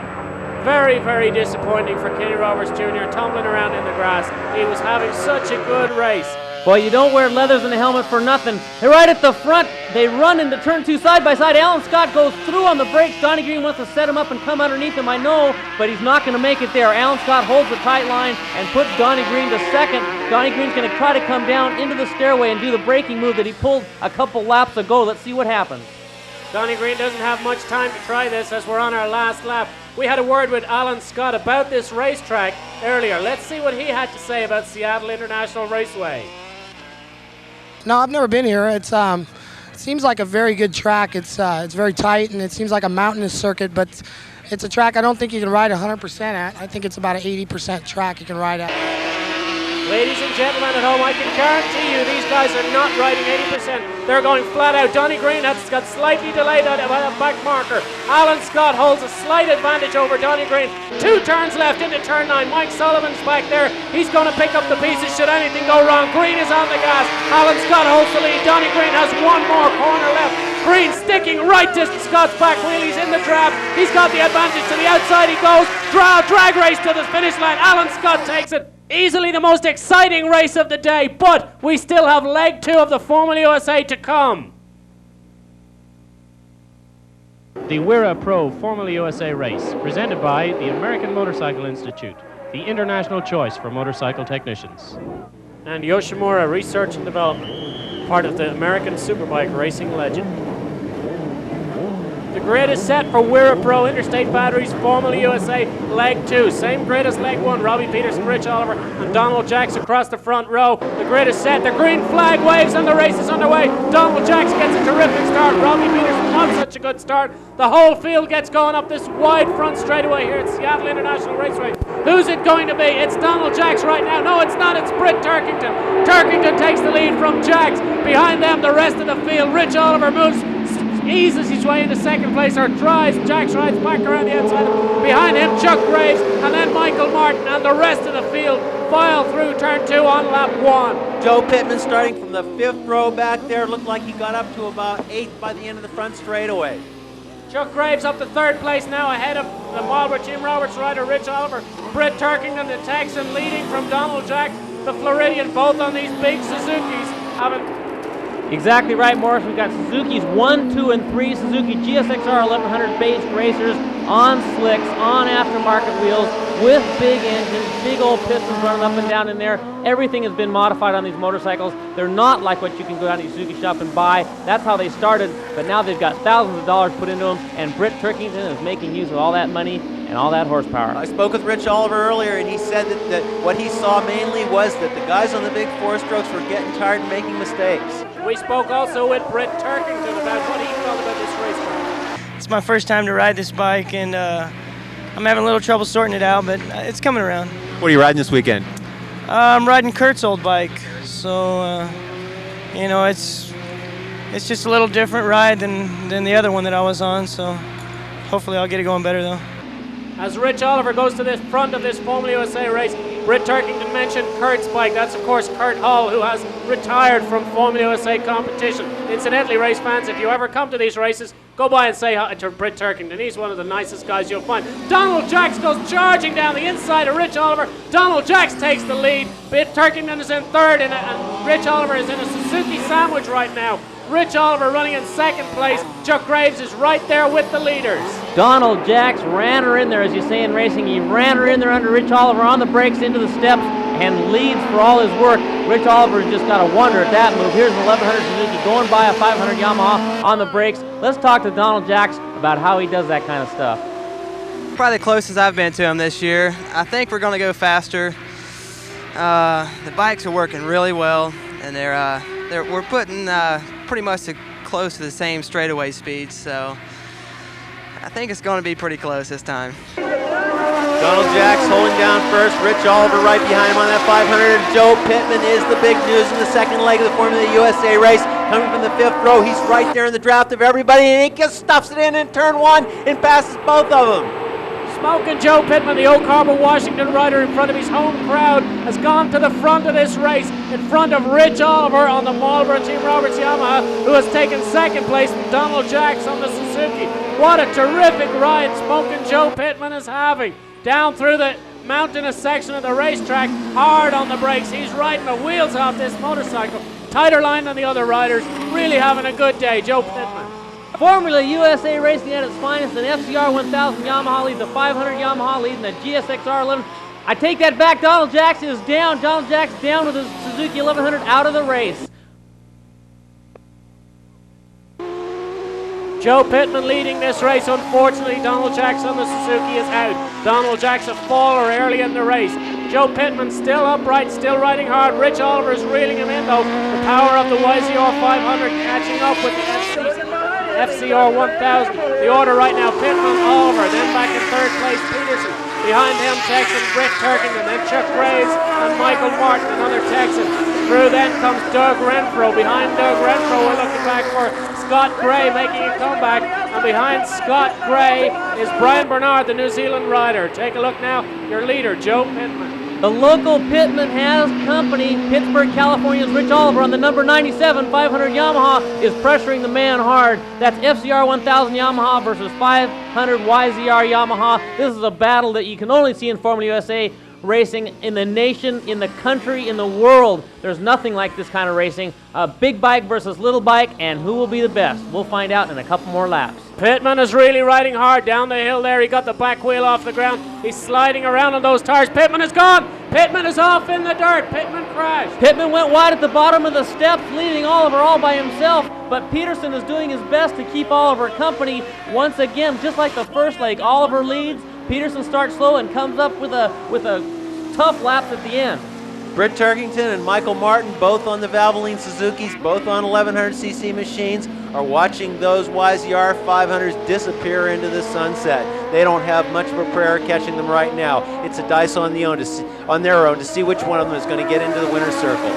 Very, very disappointing for Kenny Roberts Jr. tumbling around in the grass. He was having such a good race. Boy, you don't wear leathers and a helmet for nothing. They're right at the front. They run into turn 2 side by side. Alan Scott goes through on the brakes. Donnie Green wants to set him up and come underneath him, I know, but he's not going to make it there. Alan Scott holds the tight line and puts Donnie Green to second. Donnie Green's going to try to come down into the stairway and do the braking move that he pulled a couple laps ago. Let's see what happens. Donnie Green doesn't have much time to try this as we're on our last lap. We had a word with Alan Scott about this racetrack earlier. Let's see what he had to say about Seattle International Raceway. No, I've never been here. It seems like a very good track. It's very tight, and it seems like a mountainous circuit, but it's a track I don't think you can ride 100% at. I think it's about an 80% track you can ride at. Ladies and gentlemen at home, I can guarantee you these guys are not riding 80%. They're going flat out. Donnie Green has got slightly delayed by a back marker. Alan Scott holds a slight advantage over Donnie Green. 2 turns left into turn 9. Mike Sullivan's back there. He's going to pick up the pieces should anything go wrong. Green is on the gas. Alan Scott holds the lead. Donnie Green has 1 more corner left. Green sticking right to Scott's back wheel. He's in the draft. He's got the advantage to the outside. He goes. Drag race to the finish line. Alan Scott takes it. Easily the most exciting race of the day, but we still have leg 2 of the Formula USA to come. The WIRA Pro Formula USA race, presented by the American Motorcycle Institute, the international choice for motorcycle technicians. And Yoshimura Research and Development, part of the American Superbike racing legend. The grid is set for WIRA Pro Interstate Batteries Formula USA Leg 2. Same grid as Leg 1. Robbie Peterson, Rich Oliver, and Donald Jacks across the front row. The grid is set. The green flag waves and the race is underway. Donald Jacks gets a terrific start. Robbie Peterson not such a good start. The whole field gets going up this wide front straightaway here at Seattle International Raceway. Who's it going to be? It's Donald Jacks right now. No, it's not. It's Britt Turkington. Turkington takes the lead from Jacks. Behind them, the rest of the field. Rich Oliver eases his way into second place, or tries. Jacks rides back around the outside. Behind him, Chuck Graves, and then Michael Martin, and the rest of the field file through turn 2 on lap 1. Joe Pittman starting from the 5th row back there. Looked like he got up to about 8th by the end of the front straightaway. Chuck Graves up to 3rd place now, ahead of the Marlboro Team Roberts rider Rich Oliver. Britt Turkington, the Texan, leading from Donald Jacks, the Floridian, both on these big Suzukis. Exactly right, Morris. We've got Suzuki's 1, 2, and 3 Suzuki GSXR1100 based racers on slicks, on aftermarket wheels, with big engines, big old pistons running up and down in there. Everything has been modified on these motorcycles. They're not like what you can go down to the Suzuki shop and buy. That's how they started, but now they've got thousands of dollars put into them, and Britt Turkington is making use of all that money and all that horsepower. I spoke with Rich Oliver earlier, and he said that what he saw mainly was that the guys on the big 4-strokes were getting tired and making mistakes. We spoke also with Britt Turkington about what he felt about this racetrack. It's my first time to ride this bike, and I'm having a little trouble sorting it out, but it's coming around. What are you riding this weekend? I'm riding Kurt's old bike, so you know, it's just a little different ride than the other one that I was on, so hopefully I'll get it going better though. As Rich Oliver goes to the front of this Formula USA race, Britt Turkington mentioned Kurt's bike. That's, of course, Kurt Hall, who has retired from Formula USA competition. Incidentally, race fans, if you ever come to these races, go by and say hi to Britt Turkington. He's one of the nicest guys you'll find. Donald Jacks goes charging down the inside of Rich Oliver. Donald Jacks takes the lead. Britt Turkington is in 3rd, and Rich Oliver is in a Suzuki sandwich right now. Rich Oliver running in second place. Chuck Graves is right there with the leaders. Donald Jacks ran her in there, as you say in racing. He ran her in there under Rich Oliver on the brakes into the steps and leads for all his work. Rich Oliver's just got to wonder at that move. Here's an 1100 Suzuki going by a 500 Yamaha on the brakes. Let's talk to Donald Jacks about how he does that kind of stuff. Probably the closest I've been to him this year. I think we're going to go faster. The bikes are working really well, and we're putting pretty much close to the same straightaway speeds, so I think it's going to be pretty close this time. Donald Jacks holding down first, Rich Oliver right behind him on that 500. Joe Pittman is the big news in the second leg of the Formula USA race. Coming from the fifth row, he's right there in the draft of everybody, and he just stuffs it in turn one and passes both of them. Smoking Joe Pittman, the Oak Harbor, Washington rider in front of his home crowd, has gone to the front of this race in front of Rich Oliver on the Marlboro Team Roberts Yamaha, who has taken second place, and Donald Jacks on the Suzuki. What a terrific ride Smoking Joe Pittman is having. Down through the mountainous section of the racetrack, hard on the brakes. He's riding the wheels off this motorcycle. Tighter line than the other riders. Really having a good day, Joe Pittman. Formula USA racing at its finest. An FCR1000 Yamaha leads, a 500 Yamaha leading the GSXR1100. I take that back. Donald Jacks is down. Donald Jacks down with his Suzuki 1100 out of the race. Joe Pittman leading this race. Unfortunately, Donald Jacks on the Suzuki is out. Donald Jacks a faller early in the race. Joe Pittman still upright, still riding hard. Rich Oliver is reeling him in though. The power of the YZR500 catching up with the FCR1000. The order right now, Pittman, Oliver, then back in third place, Peterson. Behind him, Texan Britt Turkington, then Chuck Graves and Michael Martin, another Texan. Through then comes Doug Renfro. Behind Doug Renfro, we're looking back for Scott Gray making a comeback. And behind Scott Gray is Brian Bernard, the New Zealand rider. Take a look now, your leader, Joe Pittman. The local Pittman has company. Pittsburgh, California's Rich Oliver on the number 97 500 Yamaha is pressuring the man hard. That's FCR1000 Yamaha versus 500 YZR Yamaha. This is a battle that you can only see in Formula USA racing in the nation, in the country, in the world. There's nothing like this kind of racing. Big bike versus little bike, and who will be the best? We'll find out in a couple more laps. Pittman is really riding hard down the hill there. He got the back wheel off the ground. He's sliding around on those tires. Pittman is gone. Pittman is off in the dirt. Pittman crashed. Pittman went wide at the bottom of the steps, leaving Oliver all by himself, but Peterson is doing his best to keep Oliver company. Once again, just like the first leg, Oliver leads. Peterson starts slow and comes up with a tough lap at the end. Britt Turkington and Michael Martin, both on the Valvoline Suzukis, both on 1100cc machines, are watching those YZR 500s disappear into the sunset. They don't have much of a prayer catching them right now. It's a dice on their own to see which one of them is going to get into the winner's circle.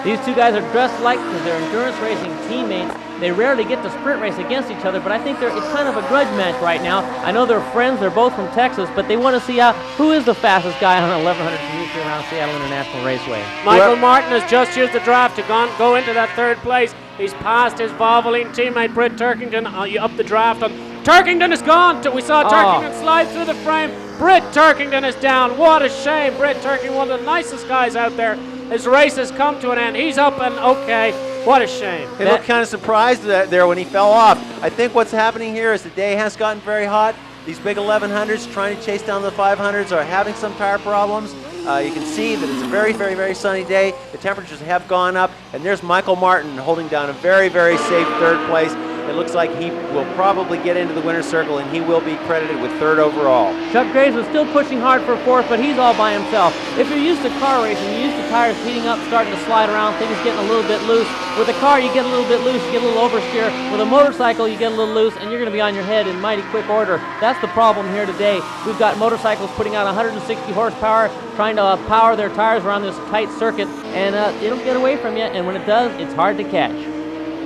These two guys are dressed alike because they're endurance racing teammates. They rarely get to sprint race against each other, but I think it's kind of a grudge match right now. I know they're friends, they're both from Texas, but they want to see who is the fastest guy on an 1100 Suzuki around Seattle International Raceway. Michael Martin has just used the draft to go into that third place. He's passed his Valvoline teammate Britt Turkington up the draft. Turkington is gone. We saw Turkington slide through the frame. Britt Turkington is down. What a shame. Britt Turkington, one of the nicest guys out there. His race has come to an end. He's up and okay. What a shame. He looked kind of surprised there when he fell off. I think what's happening here is the day has gotten very hot. These big 1100s trying to chase down the 500s are having some tire problems. You can see that it's a very, very, very sunny day. The temperatures have gone up, and there's Michael Martin holding down a very, very safe third place. It looks like he will probably get into the winner's circle, and he will be credited with third overall. Chuck Graves was still pushing hard for fourth, but he's all by himself. If you're used to car racing, you're used to tires heating up, starting to slide around, things getting a little bit loose. With a car, you get a little bit loose, you get a little oversteer. With a motorcycle, you get a little loose, and you're going to be on your head in mighty quick order. That's the problem here today. We've got motorcycles putting out 160 horsepower, trying to power their tires around this tight circuit, and it'll get away from you, and when it does, it's hard to catch.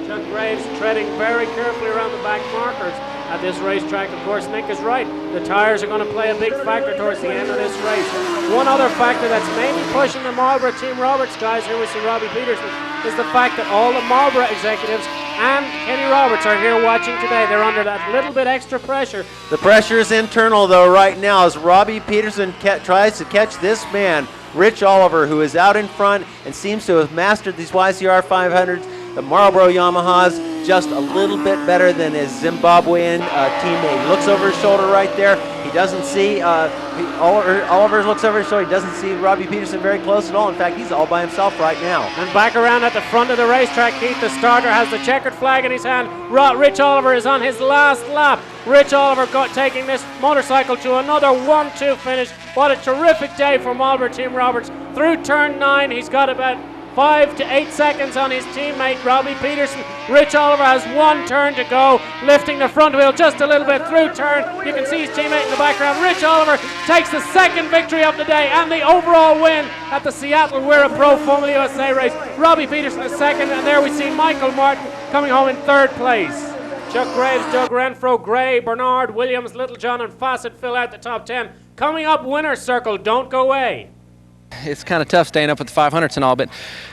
Chuck Graves treading very carefully around the back markers at this racetrack. Of course, Nick is right. The tires are going to play a big factor towards the end of this race. One other factor that's maybe pushing the Marlboro Team Roberts guys, here we see Robbie Peterson, is the fact that all the Marlboro executives and Kenny Roberts are here watching today. They're under that little bit extra pressure. The pressure is internal, though, right now, as Robbie Peterson tries to catch this man, Rich Oliver, who is out in front and seems to have mastered these YZR 500s. The Marlboro Yamahas just a little bit better than his Zimbabwean teammate. He looks over his shoulder right there. He doesn't see, Oliver looks over his shoulder. He doesn't see Robbie Peterson very close at all. In fact, he's all by himself right now. And back around at the front of the racetrack, Keith, the starter, has the checkered flag in his hand. Rich Oliver is on his last lap. Rich Oliver taking this motorcycle to another 1-2 finish. What a terrific day for Marlboro Team Roberts. Through turn 9, he's got about 5 to 8 seconds on his teammate Robbie Peterson. Rich Oliver has 1 turn to go, lifting the front wheel just a little bit through turn. You can see his teammate in the background. Rich Oliver takes the 2nd victory of the day and the overall win at the Seattle Wira Pro Formula USA race. Robbie Peterson is 2nd, and there we see Michael Martin coming home in 3rd place. Chuck Graves, Doug Renfro, Gray, Bernard, Williams, Littlejohn, and Fassett fill out the top 10. Coming up, winner's circle. Don't go away. It's kind of tough staying up with the 500s and all, but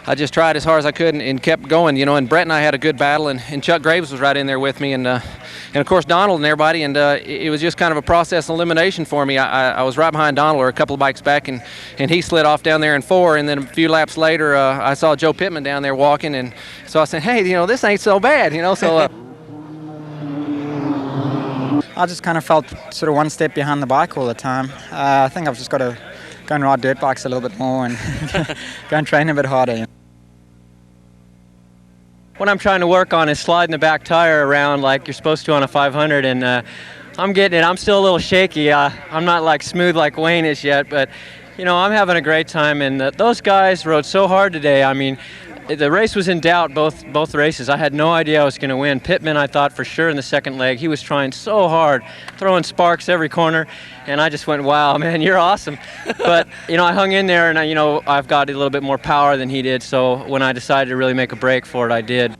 I just tried as hard as I could and kept going, you know, and Brett and I had a good battle, and Chuck Graves was right in there with me, and of course Donald and everybody, and it was just kind of a process of elimination for me. I was right behind Donald, or a couple of bikes back, and he slid off down there in 4, and then a few laps later I saw Joe Pittman down there walking, and so I said, hey, you know, this ain't so bad, you know, so... I just kind of felt sort of one step behind the bike all the time. I think I've just got to go and ride dirt bikes a little bit more and go and train a bit harder. What I'm trying to work on is sliding the back tire around like you're supposed to on a 500, and I'm getting it. I'm still a little shaky. I'm not like smooth like Wayne is yet, but you know, I'm having a great time, and those guys rode so hard today. I mean, the race was in doubt, both races. I had no idea I was going to win. Pittman, I thought for sure in the 2nd leg. He was trying so hard, throwing sparks every corner, and I just went, wow, man, you're awesome. But, you know, I hung in there, and, you know, I've got a little bit more power than he did, so when I decided to really make a break for it, I did.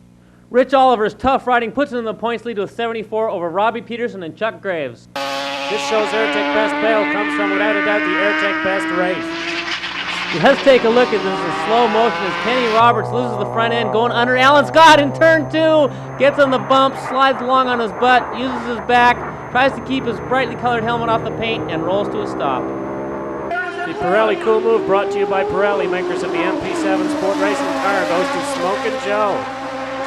Rich Oliver's tough riding puts him in the points lead with 74 over Robbie Peterson and Chuck Graves. This show's Airtech Best Bail comes from, without a doubt, the Airtech Best race. Let's take a look at this in slow motion as Kenny Roberts loses the front end, going under Alan Scott in turn 2, gets on the bump, slides along on his butt, uses his back, tries to keep his brightly colored helmet off the paint, and rolls to a stop. The Pirelli Cool Move, brought to you by Pirelli, makers of the MP7 Sport Racing car, goes to Smokin' Joe.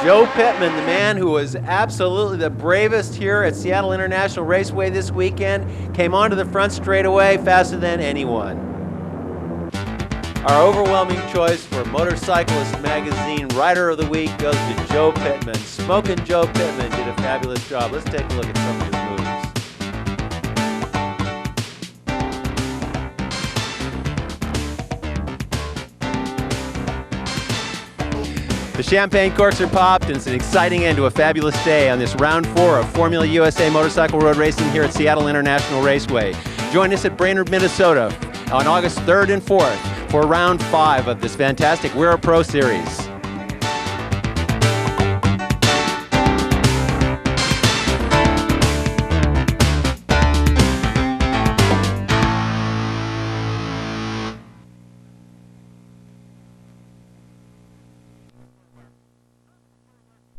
Joe Pittman, the man who was absolutely the bravest here at Seattle International Raceway this weekend, came onto the front straightaway faster than anyone. Our overwhelming choice for Motorcyclist Magazine Rider of the Week goes to Joe Pittman. Smokin' Joe Pittman did a fabulous job. Let's take a look at some of his moves. The champagne corks are popped, and it's an exciting end to a fabulous day on this round 4 of Formula USA Motorcycle Road Racing here at Seattle International Raceway. Join us at Brainerd, Minnesota on August 3rd and 4th for round 5 of this fantastic Wira Pro Series.